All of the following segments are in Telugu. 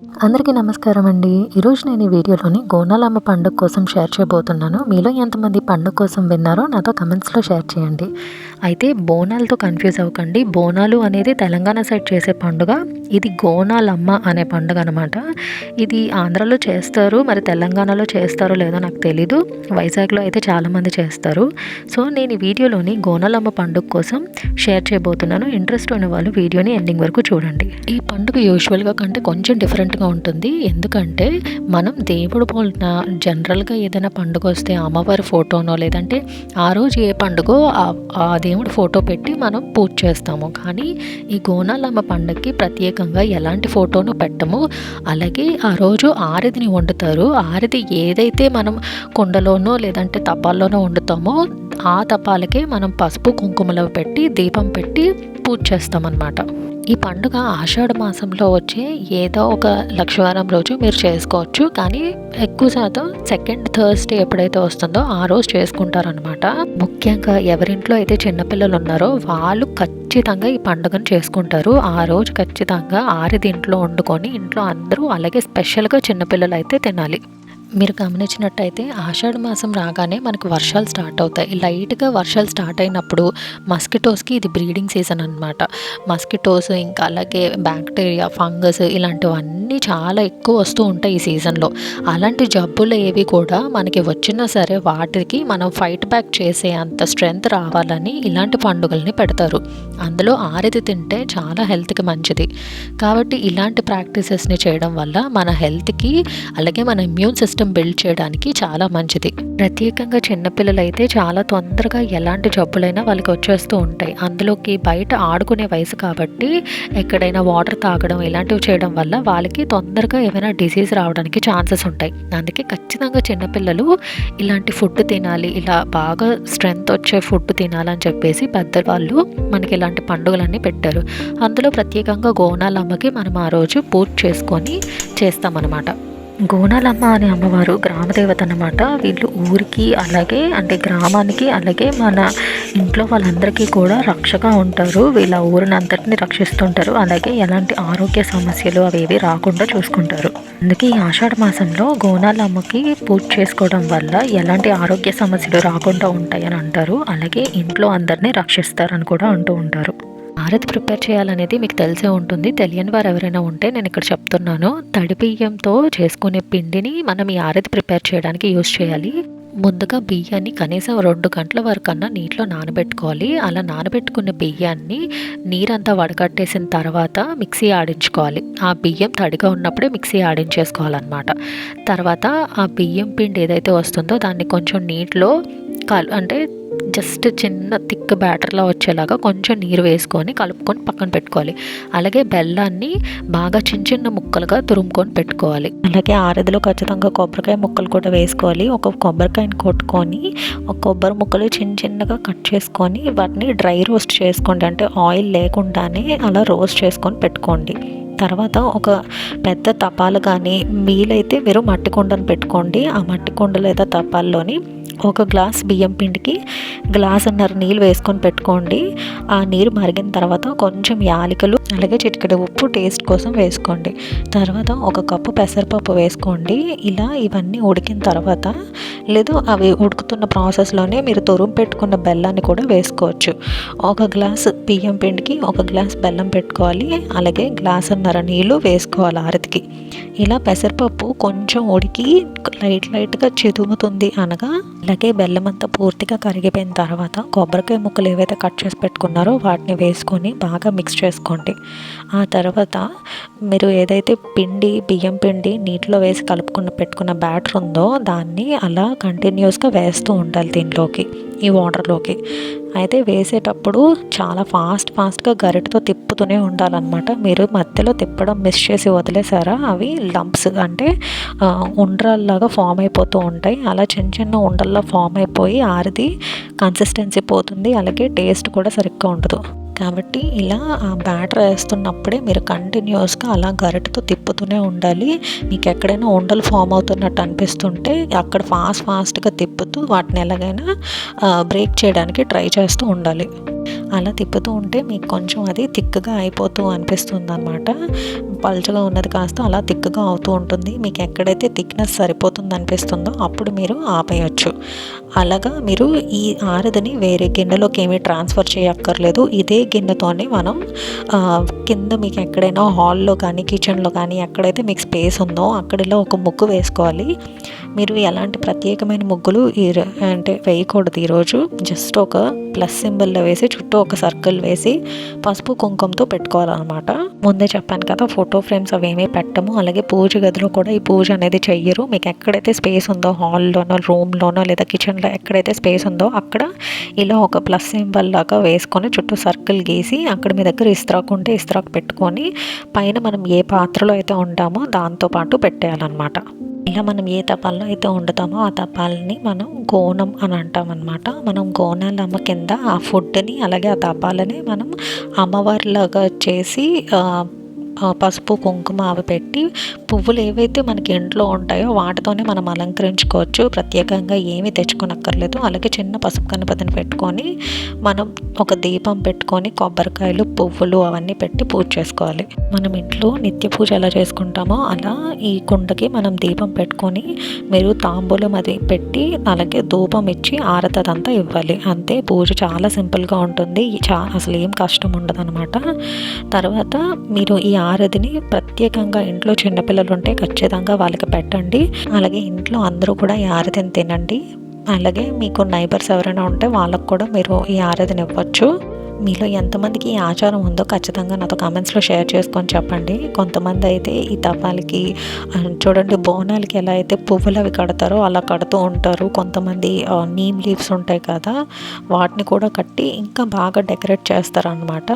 అందరికీ నమస్కారం అండి. ఈరోజు నేను ఈ వీడియోలోని బోనాలమ్మ పండుగ కోసం షేర్ చేయబోతున్నాను. మీలో ఎంతమంది పండుగ కోసం విన్నారో నాతో కమెంట్స్లో షేర్ చేయండి. అయితే బోనాలతో కన్ఫ్యూజ్ అవ్వకండి. బోనాలు అనేది తెలంగాణ సైడ్ చేసే పండుగ. ఇది గోనాలమ్మ అనే పండుగ అనమాట. ఇది ఆంధ్రాలో చేస్తారు, మరి తెలంగాణలో చేస్తారో లేదో నాకు తెలీదు. వైజాగ్లో అయితే చాలామంది చేస్తారు. సో నేను ఈ వీడియోలోని గోనాలమ్మ పండుగ కోసం షేర్ చేయబోతున్నాను. ఇంట్రెస్ట్ ఉన్న వాళ్ళు వీడియోని ఎండింగ్ వరకు చూడండి. ఈ పండుగ యూజువల్గా కంటే కొంచెం డిఫరెంట్గా ఉంటుంది. ఎందుకంటే మనం దేవుడు పోలిన జనరల్గా ఏదైనా పండుగ వస్తే అమ్మవారి ఫోటోనో లేదంటే ఆ రోజు ఏ పండుగో ఆ దేవుడి ఫోటో పెట్టి మనం పూజ చేస్తాము. కానీ ఈ గోనాలమ్మ పండుగకి ప్రత్యేకంగా ఎలాంటి ఫోటోను పెట్టము. అలాగే ఆ రోజు ఆరతిని వండుతారు. ఆరతి ఏదైతే మనం కుండలోనో లేదంటే తపాల్లోనో వండుతామో ఆ తపాలకే మనం పసుపు కుంకుమలో పెట్టి దీపం పెట్టి పూజ చేస్తామన్నమాట. ఈ పండుగ ఆషాఢ మాసంలో వచ్చే ఏదో ఒక లక్షవారం రోజు మీరు చేసుకోవచ్చు. కానీ ఎక్కువ శాతం సెకండ్ థర్స్డే ఎప్పుడైతే వస్తుందో ఆ రోజు చేసుకుంటారనమాట. ముఖ్యంగా ఎవరింట్లో అయితే చిన్నపిల్లలు ఉన్నారో వాళ్ళు ఖచ్చితంగా ఈ పండుగను చేసుకుంటారు. ఆ రోజు ఖచ్చితంగా ఆరిది ఇంట్లో వండుకొని ఇంట్లో అందరూ అలాగే స్పెషల్గా చిన్నపిల్లలు అయితే తినాలి. మీరు గమనించినట్టయితే ఆషాఢ మాసం రాగానే మనకు వర్షాలు స్టార్ట్ అవుతాయి. లైట్గా వర్షాలు స్టార్ట్ అయినప్పుడు మస్కిటోస్కి ఇది బ్రీడింగ్ సీజన్ అనమాట. మస్కిటోస్ ఇంకా అలాగే బ్యాక్టీరియా, ఫంగస్ ఇలాంటివన్నీ చాలా ఎక్కువ వస్తూ ఉంటాయి ఈ సీజన్లో. అలాంటి జబ్బులు ఏవి కూడా మనకి వచ్చినా సరే వాటికి మనం ఫైట్ బ్యాక్ చేసే అంత స్ట్రెంగ్త్ రావాలని ఇలాంటి పండుగల్ని పెడతారు. అందులో ఆరిది తింటే చాలా హెల్త్కి మంచిది. కాబట్టి ఇలాంటి ప్రాక్టీసెస్ని చేయడం వల్ల మన హెల్త్కి అలాగే మన ఇమ్యూన్ సిస్టమ్ బిల్డ్ చేయడానికి చాలా మంచిది. ప్రత్యేకంగా చిన్నపిల్లలు అయితే చాలా తొందరగా ఎలాంటి జబ్బులైనా వాళ్ళకి వచ్చేస్తూ ఉంటాయి. అందులోకి బయట ఆడుకునే వయసు కాబట్టి ఎక్కడైనా వాటర్ తాగడం ఇలాంటివి చేయడం వల్ల వాళ్ళకి తొందరగా ఏమైనా డిసీజ్ రావడానికి ఛాన్సెస్ ఉంటాయి. అందుకే ఖచ్చితంగా చిన్నపిల్లలు ఇలాంటి ఫుడ్ తినాలి, ఇలా బాగా స్ట్రెంగ్త్ వచ్చే ఫుడ్ తినాలని చెప్పేసి పెద్దవాళ్ళు మనకి ఇలాంటి పండుగలన్నీ పెట్టారు. అందులో ప్రత్యేకంగా గోనాలమ్మకి మనం ఆ రోజు పూజ చేసుకొని చేస్తామన్నమాట. గోనాలమ్మ అనే అమ్మవారు గ్రామదేవత అన్నమాట. వీళ్ళు ఊరికి అలాగే అంటే గ్రామానికి అలాగే మన ఇంట్లో వాళ్ళందరికీ కూడా రక్షగా ఉంటారు. వీళ్ళ ఊరిని అంతటిని రక్షిస్తుంటారు. అలాగే ఎలాంటి ఆరోగ్య సమస్యలు అవేవి రాకుండా చూసుకుంటారు. అందుకే ఈ ఆషాఢ మాసంలో గోనాలమ్మకి పూజ చేసుకోవడం వల్ల ఎలాంటి ఆరోగ్య సమస్యలు రాకుండా ఉంటాయని అంటారు. అలాగే ఇంట్లో అందరినీ రక్షిస్తారని కూడా అంటూ ఉంటారు. ఆరతి ప్రిపేర్ చేయాలనేది మీకు తెలిసే ఉంటుంది. తెలియని వారు ఎవరైనా ఉంటే నేను ఇక్కడ చెప్తున్నాను. తడి బియ్యంతో చేసుకునే పిండిని మనం ఈ ఆరతి ప్రిపేర్ చేయడానికి యూజ్ చేయాలి. ముందుగా బియ్యాన్ని కనీసం 2 గంటల వరకన్నా నీటిలో నానబెట్టుకోవాలి. అలా నానబెట్టుకున్న బియ్యాన్ని నీరంతా వడకట్టేసిన తర్వాత మిక్సీ ఆడించుకోవాలి. ఆ బియ్యం తడిగా ఉన్నప్పుడే మిక్సీ ఆడించేసుకోవాలన్నమాట. తర్వాత ఆ బియ్యం పిండి ఏదైతే వస్తుందో దాన్ని కొంచెం నీటిలో అంటే జస్ట్ చిన్న థిక్ బ్యాటర్లా వచ్చేలాగా కొంచెం నీరు వేసుకొని కలుపుకొని పక్కన పెట్టుకోవాలి. అలాగే బెల్లాన్ని బాగా చిన్న చిన్న ముక్కలుగా తురుముకొని పెట్టుకోవాలి. అలాగే ఆరతిలో ఖచ్చితంగా కొబ్బరికాయ ముక్కలు కూడా వేసుకోవాలి. ఒక కొబ్బరికాయని కొట్టుకొని ఒక కొబ్బరి ముక్కలు చిన్న చిన్నగా కట్ చేసుకొని వాటిని డ్రై రోస్ట్ చేసుకోండి. అంటే ఆయిల్ లేకుండానే అలా రోస్ట్ చేసుకొని పెట్టుకోండి. తర్వాత ఒక పెద్ద తపాలు కానీ వీలైతే మీరు మట్టి కుండను పెట్టుకోండి. ఆ మట్టి కుండ లేదా తపాల్లోని ఒక గ్లాస్ బియ్యం పిండికి గ్లాసున్నర నీళ్ళు వేసుకొని పెట్టుకోండి. ఆ నీరు మరిగిన తర్వాత కొంచెం యాలకులు అలాగే చిటికెడు ఉప్పు టేస్ట్ కోసం వేసుకోండి. తర్వాత ఒక కప్పు పెసరపప్పు వేసుకోండి. ఇలా ఇవన్నీ ఉడికిన తర్వాత లేదు అవి ఉడుకుతున్న ప్రాసెస్లోనే మీరు తురుము పెట్టుకున్న బెల్లాన్ని కూడా వేసుకోవచ్చు. ఒక గ్లాస్ బియ్యం పిండికి ఒక గ్లాస్ బెల్లం పెట్టుకోవాలి. అలాగే గ్లాసున్నర నీళ్ళు వేసుకోవాలి ఆరతికి. ఇలా పెసరపప్పు కొంచెం ఉడికి లైట్గా చిదుముతుంది అనగా అలాగే బెల్లం అంతా పూర్తిగా కరిగిపోయిన తర్వాత కొబ్బరికాయ ముక్కలు ఏవైతే కట్ చేసి పెట్టుకున్నారో వాటిని వేసుకొని బాగా మిక్స్ చేసుకోండి. ఆ తర్వాత మీరు ఏదైతే బియ్యం పిండి నీటిలో వేసి పెట్టుకున్న బ్యాటర్ ఉందో దాన్ని అలా కంటిన్యూస్గా వేస్తూ ఉండాలి దీనిలోకి, ఈ వాటర్లోకి. అయితే వేసేటప్పుడు చాలా ఫాస్ట్గా గరిటతో తిప్పుతూనే ఉండాలన్నమాట. మీరు మధ్యలో తిప్పడం మిస్ చేసి వదిలేసారా అవి లంప్స్ అంటే ఉండ్రాల్లాగా ఫామ్ అయిపోతూ ఉంటాయి. అలా చిన్న చిన్న ఉండల్లా ఫామ్ అయిపోయి ఆరిది కన్సిస్టెన్సీ పోతుంది. అలాగే టేస్ట్ కూడా సరిగ్గా ఉండదు. కాబట్టి ఇలా ఆ బ్యాటర్ వేస్తున్నప్పుడే మీరు కంటిన్యూస్గా అలా గరిటతో తిప్పుతూనే ఉండాలి. మీకు ఎక్కడైనా ఉండలు ఫామ్ అవుతున్నట్టు అనిపిస్తుంటే అక్కడ ఫాస్ట్గా తిప్పుతూ వాటిని ఎలాగైనా బ్రేక్ చేయడానికి ట్రై చేస్తూ ఉండాలి. అలా తిప్పుతూ ఉంటే మీకు కొంచెం అది థిక్గా అయిపోతూ అనిపిస్తుంది అనమాట. పల్చగా ఉన్నది కాస్త అలా థిక్గా అవుతూ ఉంటుంది. మీకు ఎక్కడైతే థిక్నెస్ సరిపోతుంది అనిపిస్తుందో అప్పుడు మీరు ఆపేయచ్చు. అలాగా మీరు ఈ ఆరదని వేరే గిన్నెలోకి ఏమీ ట్రాన్స్ఫర్ చేయక్కర్లేదు. ఇదే గిన్నెతోనే మనం కింద మీకు ఎక్కడైనా హాల్లో కానీ కిచెన్లో కానీ ఎక్కడైతే మీకు స్పేస్ ఉందో అక్కడిలో ఒక ముగ్గు వేసుకోవాలి. మీరు ఎలాంటి ప్రత్యేకమైన ముగ్గులు అంటే వేయకూడదు. ఈరోజు జస్ట్ ఒక ప్లస్ సింబల్లో వేసి చుట్టూ ఒక సర్కిల్ వేసి పసుపు కుంకుమతో పెట్టుకోవాలన్నమాట. ముందే చెప్పాను కదా, ఫోటో ఫ్రేమ్స్ అవేమీ పెట్టము. అలాగే పూజ గదిలో కూడా ఈ పూజ అనేది చెయ్యరు. మీకు ఎక్కడైతే స్పేస్ ఉందో హాల్లోనో రూమ్లోనో లేదా కిచెన్లో ఎక్కడైతే స్పేస్ ఉందో అక్కడ ఇలా ఒక ప్లస్ సింబల్ లాగా వేసుకొని చుట్టూ సర్కిల్ గీసి అక్కడ మీ దగ్గర ఇస్త్రాకు ఉంటే ఇస్త్రాకు పెట్టుకొని పైన మనం ఏ పాత్రలో అయితే ఉంటామో దాంతోపాటు పెట్టేయాలన్నమాట. ఇలా మనం ఏ తపాల్లో అయితే వండుతామో ఆ తపాలని మనం గోనం అని అంటాం అనమాట. మనం గోనాలమ్మ కింద ఆ ఫుడ్ని అలాగే ఆ తపాలని మనం అమ్మవారిలాగా చేసి పసుపు కుంకుమ అవి పెట్టి పువ్వులు ఏవైతే మనకి ఇంట్లో ఉంటాయో వాటితోనే మనం అలంకరించుకోవచ్చు. ప్రత్యేకంగా ఏమీ తెచ్చుకోనక్కర్లేదు. అలాగే చిన్న పసుపు గణపతిని పెట్టుకొని మనం ఒక దీపం పెట్టుకొని కొబ్బరికాయలు పువ్వులు అవన్నీ పెట్టి పూజ చేసుకోవాలి. మనం ఇంట్లో నిత్య పూజ ఎలా చేసుకుంటామో అలా ఈ కుండకి మనం దీపం పెట్టుకొని మీరు తాంబూలం అది పెట్టి అలాగే ధూపం ఇచ్చి ఆరతి అదంతా ఇవ్వాలి. అంతే. పూజ చాలా సింపుల్గా ఉంటుంది. అసలు ఏం కష్టం ఉండదు అనమాట. తర్వాత మీరు ఈ ఆరతిని ప్రత్యేకంగా ఇంట్లో చిన్నపిల్లలు ఉంటే ఖచ్చితంగా వాళ్ళకి పెట్టండి. అలాగే ఇంట్లో అందరూ కూడా ఈ ఆరతిని తినండి. అలాగే మీకు నైబర్స్ ఎవరైనా ఉంటే వాళ్ళకు కూడా మీరు ఈ ఆరతిని ఇవ్వచ్చు. మీలో ఎంతమందికి ఈ ఆచారం ఉందో ఖచ్చితంగా నాతో కామెంట్స్లో షేర్ చేసుకొని చెప్పండి. కొంతమంది అయితే ఈ తపాలకి చూడండి బోనాలకి ఎలా అయితే పువ్వులు అవి కడతారో అలా కడుతూ ఉంటారు. కొంతమంది నీమ్ లీవ్స్ ఉంటాయి కదా, వాటిని కూడా కట్టి ఇంకా బాగా డెకరేట్ చేస్తారనమాట.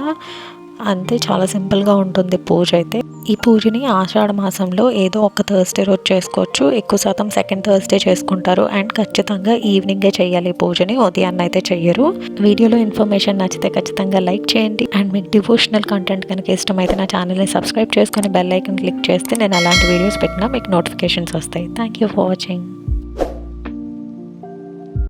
అంతే. చాలా సింపుల్గా ఉంటుంది పూజ అయితే. ఈ పూజని ఆషాఢ మాసంలో ఏదో ఒక థర్స్డే రోజు చేసుకోవచ్చు. ఎక్కువ శాతం సెకండ్ థర్స్డే చేసుకుంటారు. అండ్ ఖచ్చితంగా ఈవినింగే చేయాలి ఈ పూజని, ఉదయాన్నే అయితే చెయ్యరు. వీడియోలో ఇన్ఫర్మేషన్ నచ్చితే ఖచ్చితంగా లైక్ చేయండి. అండ్ మీకు డివోషనల్ కంటెంట్ కనుక ఇష్టమైతే నా ఛానల్ని సబ్స్క్రైబ్ చేసుకొని బెల్ ఐకాన్ క్లిక్ చేస్తే నేను అలాంటి వీడియోస్ పెట్టినా మీకు నోటిఫికేషన్స్ వస్తాయి. Thank you for watching.